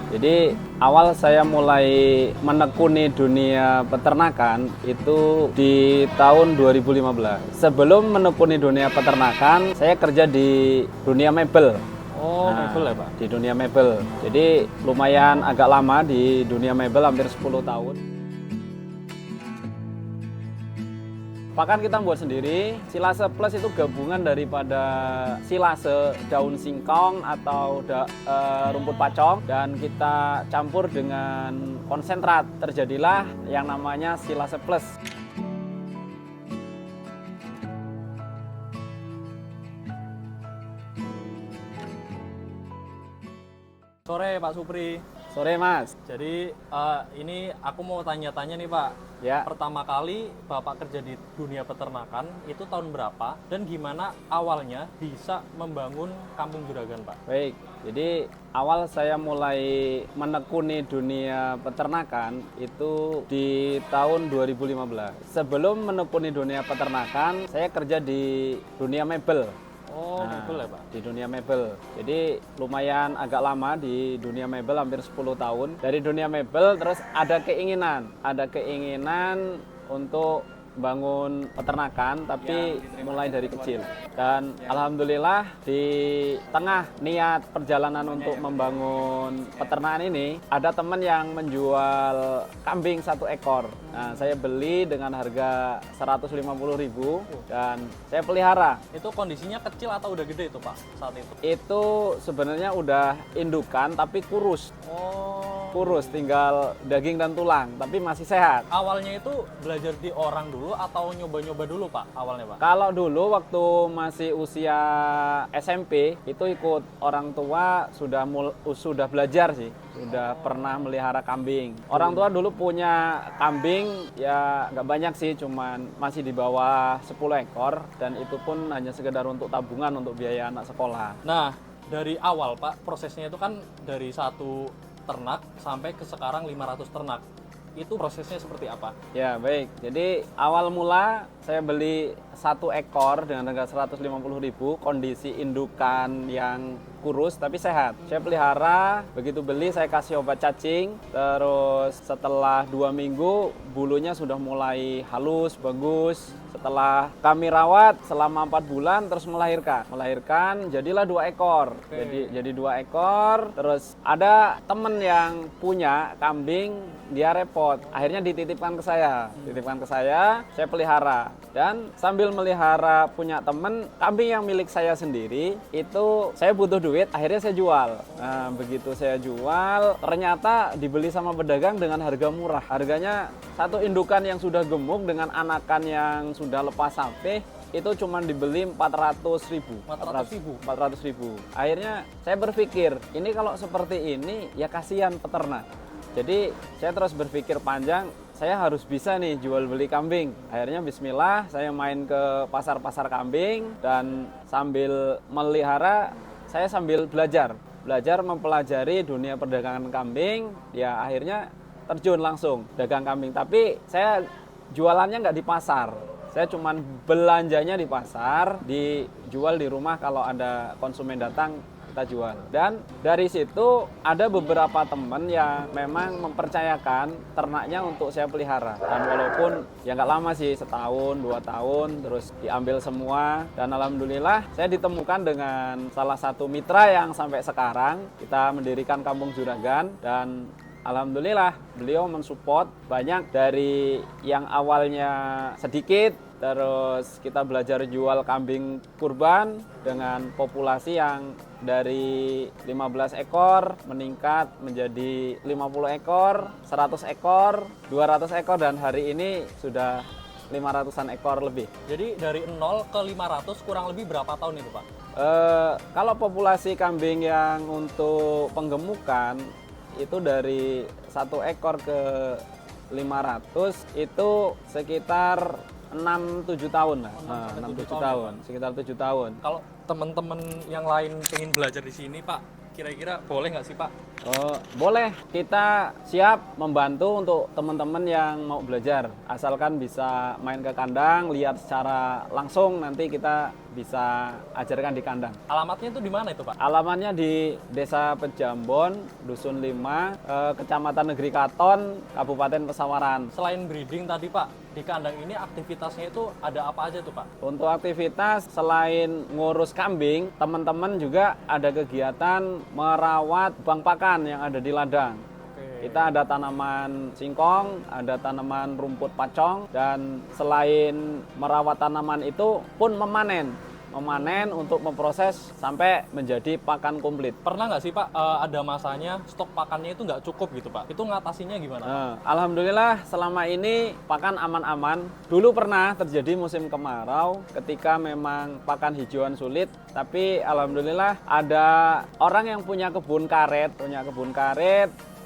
Jadi awal saya mulai menekuni dunia peternakan itu di tahun 2015. Sebelum menekuni dunia peternakan, saya kerja di dunia mebel. Oh, mebel ya Pak? Di dunia mebel. Jadi lumayan agak lama di dunia mebel, hampir 10 tahun. Pakan kita buat sendiri. Silase Plus itu gabungan daripada silase daun singkong atau rumput pacong dan kita campur dengan konsentrat. Terjadilah yang namanya Silase Plus. Sore Pak Supri. Sore Mas. Jadi ini aku mau tanya-tanya nih Pak. Ya. Pertama kali Bapak kerja di dunia peternakan itu tahun berapa dan gimana awalnya bisa membangun Kampung Juragan Pak? Baik, jadi awal saya mulai menekuni dunia peternakan itu di tahun 2015. Sebelum menekuni dunia peternakan, saya kerja di dunia mebel. Oh, mebel ya Pak? Di dunia mebel. Jadi lumayan agak lama di dunia mebel, hampir 10 tahun. Dari dunia mebel terus ada keinginan untuk bangun peternakan tapi mulai dari kecil. Dan alhamdulillah di tengah niat perjalanan untuk membangun peternakan ini ada teman yang menjual kambing 1 ekor. Nah, saya beli dengan harga 150.000 dan saya pelihara. Itu kondisinya kecil atau udah gede itu Pak saat itu? Itu sebenarnya udah indukan tapi kurus. Oh. Kurus, tinggal daging dan tulang, tapi masih sehat. Awalnya itu belajar di orang dulu atau nyoba-nyoba dulu Pak awalnya Pak? Kalau dulu waktu masih usia SMP itu ikut orang tua sudah belajar sih, sudah pernah melihara kambing. Orang tua dulu punya kambing ya nggak banyak sih, cuman masih di bawah 10 ekor dan itu pun hanya sekedar untuk tabungan untuk biaya anak sekolah. Nah, dari awal Pak prosesnya itu kan dari satu ternak sampai ke sekarang 500 ternak. Itu prosesnya seperti apa? Ya baik, jadi awal mula saya beli 1 ekor dengan harga 150.000, kondisi indukan yang kurus tapi sehat. Saya pelihara, begitu beli saya kasih obat cacing, terus setelah 2 minggu bulunya sudah mulai halus, bagus. Setelah kami rawat selama 4 bulan terus melahirkan jadilah 2 ekor. Jadi 2 ekor, terus ada temen yang punya kambing, dia repot, akhirnya dititipkan ke saya, saya pelihara. Dan sambil melihara punya temen, kambing yang milik saya sendiri itu saya butuh duit, akhirnya saya jual. Nah, begitu saya jual, ternyata dibeli sama pedagang dengan harga murah. Harganya satu indukan yang sudah gemuk dengan anakan yang sudah lepas sampeh itu cuma dibeli 400.000. 400.000. Akhirnya saya berpikir, ini kalau seperti ini ya kasihan peternak. Jadi saya terus berpikir panjang, saya harus bisa nih jual beli kambing. Akhirnya bismillah saya main ke pasar-pasar kambing dan sambil melihara saya sambil belajar mempelajari dunia perdagangan kambing. Ya akhirnya terjun langsung dagang kambing. Tapi saya jualannya nggak di pasar. Saya cuman belanjanya di pasar, dijual di rumah kalau ada konsumen datang kita jual. Dan dari situ ada beberapa teman yang memang mempercayakan ternaknya untuk saya pelihara. Dan walaupun ya nggak lama sih, 1 tahun, 2 tahun, terus diambil semua. Dan alhamdulillah saya ditemukan dengan salah satu mitra yang sampai sekarang kita mendirikan Kampung Juragan. Dan alhamdulillah beliau mensupport banyak dari yang awalnya sedikit. Terus kita belajar jual kambing kurban dengan populasi yang dari 15 ekor meningkat menjadi 50 ekor, 100 ekor, 200 ekor dan hari ini sudah 500-an ekor lebih. Jadi dari 0 ke 500 kurang lebih berapa tahun itu Pak? Kalau populasi kambing yang untuk penggemukan itu dari 1 ekor ke 500 itu sekitar 6-7 tahun lah. 6-7 tahun, sekitar 7 tahun. Kalau teman-teman yang lain pengen belajar di sini Pak, kira-kira boleh nggak sih Pak Oh, boleh, kita siap membantu untuk teman-teman yang mau belajar. Asalkan bisa main ke kandang, lihat secara langsung, nanti kita bisa ajarkan di kandang. Alamatnya itu di mana itu, Pak? Alamatnya di Desa Pejambon, Dusun 5, Kecamatan Negeri Katon, Kabupaten Pesawaran. Selain breeding tadi, Pak, di kandang ini aktivitasnya itu ada apa aja tuh, Pak? Untuk aktivitas selain ngurus kambing, teman-teman juga ada kegiatan merawat bang pakan yang ada di ladang. Oke. Kita ada tanaman singkong, ada tanaman rumput pacong, dan selain merawat tanaman itu pun memanen untuk memproses sampai menjadi pakan komplit. Pernah nggak sih, Pak, ada masanya stok pakannya itu nggak cukup gitu, Pak? Itu ngatasinya gimana? Alhamdulillah selama ini pakan aman-aman. Dulu pernah terjadi musim kemarau ketika memang pakan hijauan sulit, tapi alhamdulillah ada orang yang punya kebun karet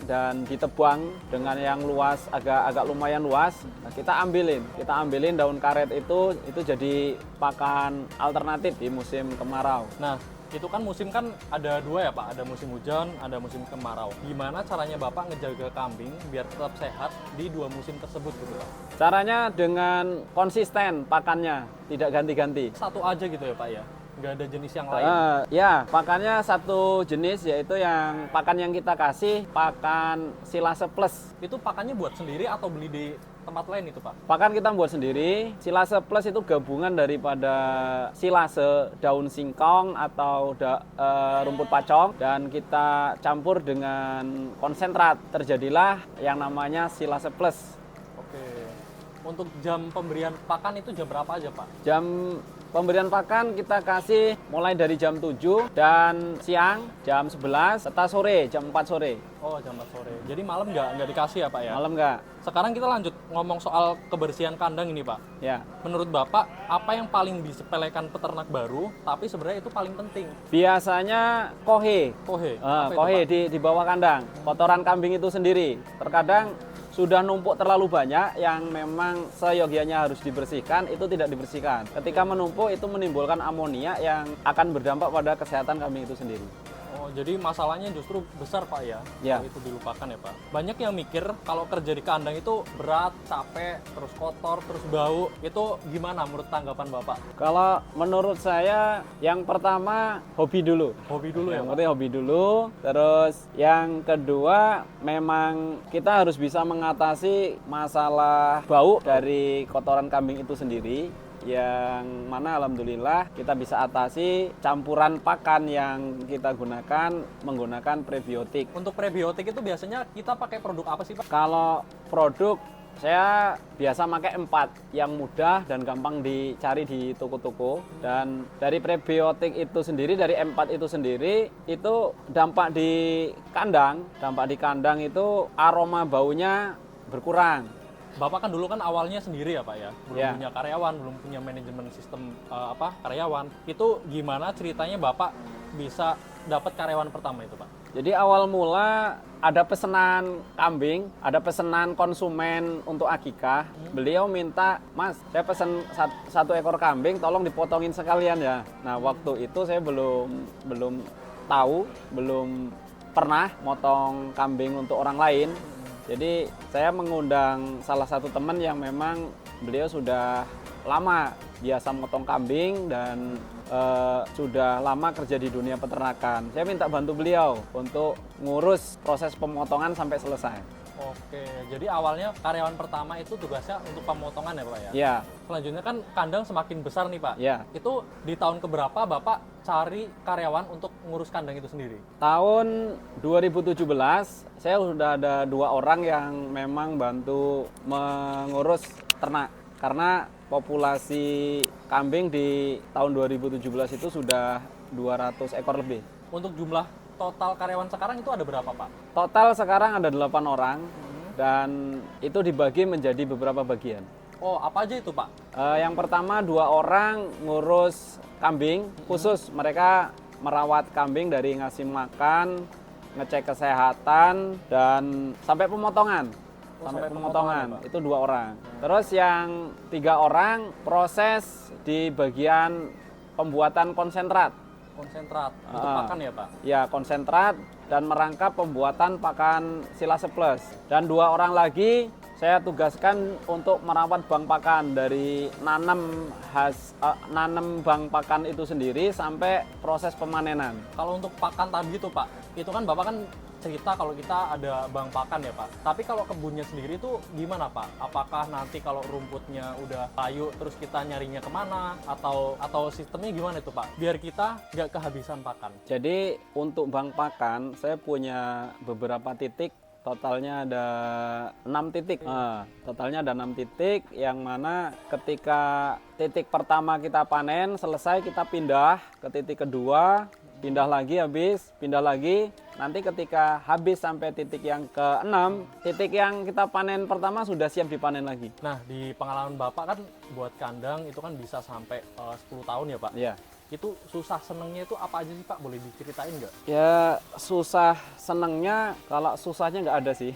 dan ditebang dengan yang luas, agak lumayan luas. Nah, kita ambilin daun karet itu jadi pakan alternatif di musim kemarau. Nah, itu kan musim kan ada dua ya, Pak, ada musim hujan, ada musim kemarau. Gimana caranya Bapak ngejaga kambing biar tetap sehat di dua musim tersebut gitu, Pak? Caranya dengan konsisten pakannya, tidak ganti-ganti. Satu aja gitu ya, Pak ya? Nggak ada jenis yang lain? Ya, pakannya satu jenis, yaitu yang pakan yang kita kasih pakan Silase Plus. Itu pakannya buat sendiri atau beli di tempat lain itu, Pak? Pakan kita buat sendiri. Silase Plus itu gabungan daripada silase, daun singkong atau rumput pacong, dan kita campur dengan konsentrat. Terjadilah yang namanya Silase Plus. Oke. Untuk jam pemberian pakan itu jam berapa aja, Pak? Jam pemberian pakan kita kasih mulai dari jam 7 dan siang jam 11 serta sore jam 4 sore. Oh, jam 4 sore. Jadi malam nggak dikasih ya, Pak ya? Malam nggak. Sekarang kita lanjut ngomong soal kebersihan kandang ini, Pak. Ya. Menurut Bapak, apa yang paling disepelekan peternak baru, tapi sebenarnya itu paling penting? Biasanya kohe. Kohe. Apa itu, Kohe Pak? di bawah kandang. Kotoran kambing itu sendiri. Terkadang sudah numpuk terlalu banyak yang memang seyogianya harus dibersihkan, itu tidak dibersihkan. Ketika menumpuk itu menimbulkan amonia yang akan berdampak pada kesehatan kambing itu sendiri. Oh, jadi masalahnya justru besar, Pak ya? Ya. Kalau itu dilupakan ya, Pak. Banyak yang mikir kalau kerja di kandang itu berat, capek, terus kotor, terus bau. Itu gimana menurut tanggapan Bapak? Kalau menurut saya, yang pertama hobi dulu. Hobi dulu ya, Yang Pak? penting hobi dulu. Terus yang kedua, memang kita harus bisa mengatasi masalah bau dari kotoran kambing itu sendiri. Yang mana alhamdulillah kita bisa atasi campuran pakan yang kita gunakan menggunakan prebiotik. Untuk prebiotik itu biasanya kita pakai produk apa sih, Pak? Kalau produk saya biasa pakai 4 yang mudah dan gampang dicari di toko-toko. Dan dari prebiotik itu sendiri, dari M4 itu sendiri, itu dampak di kandang itu aroma baunya berkurang. Bapak kan dulu kan awalnya sendiri ya, Pak ya? Belum Ya. punya karyawan, belum punya manajemen sistem karyawan. Itu gimana ceritanya Bapak bisa dapat karyawan pertama itu, Pak? Jadi awal mula ada pesanan kambing, ada pesanan konsumen untuk akikah. Beliau minta, "Mas, saya pesan satu ekor kambing, tolong dipotongin sekalian ya." Nah, waktu itu saya belum tahu, belum pernah motong kambing untuk orang lain. Jadi saya mengundang salah satu teman yang memang beliau sudah lama biasa motong kambing dan sudah lama kerja di dunia peternakan. Saya minta bantu beliau untuk ngurus proses pemotongan sampai selesai. Oke, jadi awalnya karyawan pertama itu tugasnya untuk pemotongan ya, Pak ya? Ya, Selanjutnya kan kandang semakin besar nih, Pak. ya. Itu di tahun keberapa Bapak cari karyawan untuk ngurus kandang itu sendiri? Tahun 2017 saya sudah ada 2 orang yang memang bantu mengurus ternak. Karena populasi kambing di tahun 2017 itu sudah 200 ekor lebih. Untuk jumlah total karyawan sekarang itu ada berapa, Pak? Total sekarang ada 8 orang dan itu dibagi menjadi beberapa bagian. Oh, apa aja itu, Pak? Yang pertama 2 orang ngurus kambing khusus, mereka merawat kambing dari ngasih makan, ngecek kesehatan, dan sampai pemotongan. Sampai pemotongan, ya, Pak? itu 2 orang. Terus yang 3 orang proses di bagian pembuatan konsentrat. Konsentrat. Itu Ah. pakan ya, Pak? Ya, konsentrat dan merangkap pembuatan pakan silase plus. Dan 2 orang lagi saya tugaskan untuk merawat bank pakan dari nanam bank pakan itu sendiri sampai proses pemanenan. Kalau untuk pakan tadi itu, Pak, itu kan Bapak kan cerita kalau kita ada bank pakan ya, Pak. Tapi kalau kebunnya sendiri itu gimana, Pak? Apakah nanti kalau rumputnya udah layu terus kita nyarinya kemana? Atau sistemnya gimana itu, Pak? Biar kita nggak kehabisan pakan. Jadi untuk bank pakan saya punya beberapa titik. Totalnya ada 6 titik. Totalnya ada 6 titik yang mana ketika titik pertama kita panen selesai kita pindah ke titik kedua, pindah lagi habis, pindah lagi. Nanti ketika habis sampai titik yang ke-6, titik yang kita panen pertama sudah siap dipanen lagi. Nah, di pengalaman Bapak kan buat kandang itu kan bisa sampai 10 tahun ya, Pak? Ya. Itu susah senengnya itu apa aja sih, Pak? Boleh diceritain nggak? Ya susah senengnya, kalau susahnya nggak ada sih.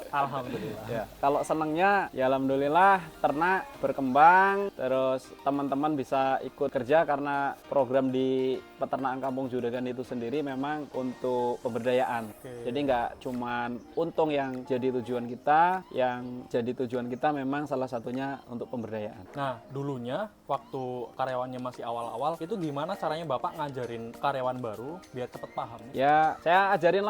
Alhamdulillah. Ya, kalau senengnya ya alhamdulillah ternak berkembang, terus teman-teman bisa ikut kerja karena program di peternakan Kampung Juragan itu sendiri memang untuk pemberdayaan. Oke. Jadi nggak cuman untung yang jadi tujuan kita, yang jadi tujuan kita memang salah satunya untuk pemberdayaan. Nah, dulunya waktu karyawannya masih awal-awal, itu gimana caranya Bapak ngajarin karyawan baru biar cepet paham? Ya, saya ajarin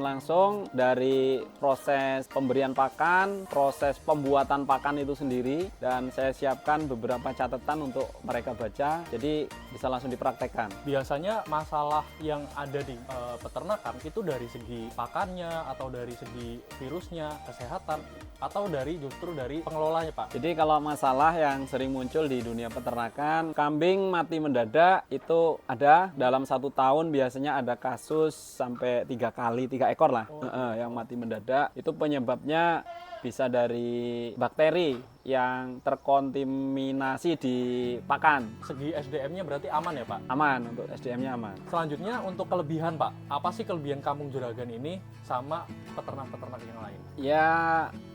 langsung dari proses pemberian pakan, proses pembuatan pakan itu sendiri, dan saya siapkan beberapa catatan untuk mereka baca, jadi bisa langsung dipraktekkan. Biasanya masalah yang ada di peternakan itu dari segi pakannya, atau dari segi virusnya, kesehatan, atau justru dari pengelolanya, Pak? Jadi kalau masalah yang sering muncul di dunia peternakan, kambing mati mendadak itu ada dalam 1 tahun, biasanya ada kasus sampai 3 kali, 3 ekor lah yang mati mendadak. Itu penyebabnya bisa dari bakteri yang terkontaminasi di pakan. Segi SDM-nya berarti aman ya, Pak? Aman, untuk SDM-nya aman. Selanjutnya untuk kelebihan, Pak. Apa sih kelebihan Kampung Juragan ini sama peternak-peternak yang lain? Ya,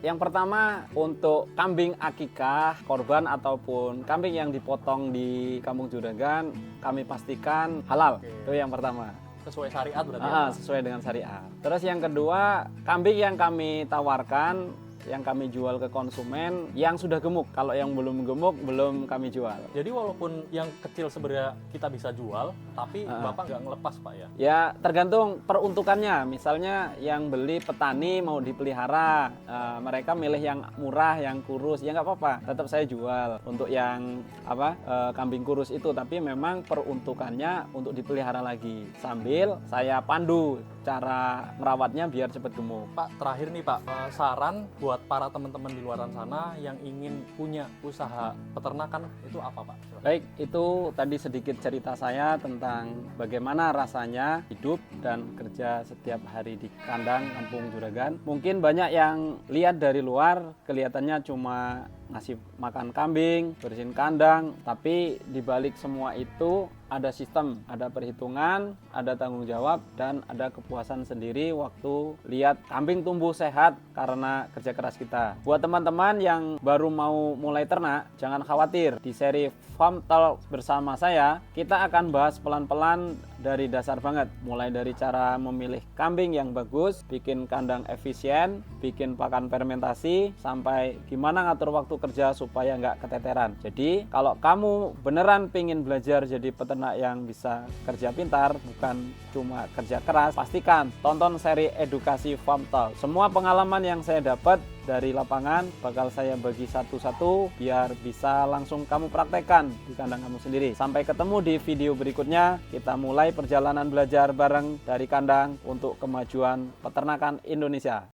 yang pertama untuk kambing akikah, korban ataupun kambing yang dipotong di Kampung Juragan, kami pastikan halal. Oke. Itu yang pertama. Sesuai syariat berarti ya, Pak? Sesuai dengan syariat. Terus yang kedua, kambing yang kami tawarkan, yang kami jual ke konsumen yang sudah gemuk. Kalau yang belum gemuk belum kami jual. Jadi walaupun yang kecil sebenarnya kita bisa jual, tapi Bapak nggak ngelepas, Pak ya? Ya tergantung peruntukannya. Misalnya yang beli petani mau dipelihara, mereka milih yang murah, yang kurus, ya nggak apa-apa. Tetap saya jual untuk yang kambing kurus itu. Tapi memang peruntukannya untuk dipelihara lagi. Sambil saya pandu cara merawatnya biar cepat gemuk. Pak, terakhir nih Pak, saran buat para teman-teman di luar sana yang ingin punya usaha peternakan itu apa, Pak? Baik, itu tadi sedikit cerita saya tentang bagaimana rasanya hidup dan kerja setiap hari di kandang Kampung Juragan. Mungkin banyak yang lihat dari luar kelihatannya cuma ngasih makan kambing, bersihin kandang, tapi di balik semua itu ada sistem, ada perhitungan, ada tanggung jawab, dan ada kepuasan sendiri waktu lihat kambing tumbuh sehat karena kerja keras kita. Buat teman-teman yang baru mau mulai ternak, jangan khawatir. Di seri Farm Talk bersama saya, kita akan bahas pelan-pelan dari dasar banget. Mulai dari cara memilih kambing yang bagus, bikin kandang efisien, bikin pakan fermentasi, sampai gimana ngatur waktu kerja supaya nggak keteteran. Jadi kalau kamu beneran pingin belajar jadi peternak yang bisa kerja pintar, bukan cuma kerja keras, pastikan tonton seri edukasi Farm Talk. Semua pengalaman yang saya dapat dari lapangan bakal saya bagi satu-satu biar bisa langsung kamu praktekkan di kandang kamu sendiri. Sampai ketemu di video berikutnya. Kita mulai perjalanan belajar bareng dari kandang untuk kemajuan peternakan Indonesia.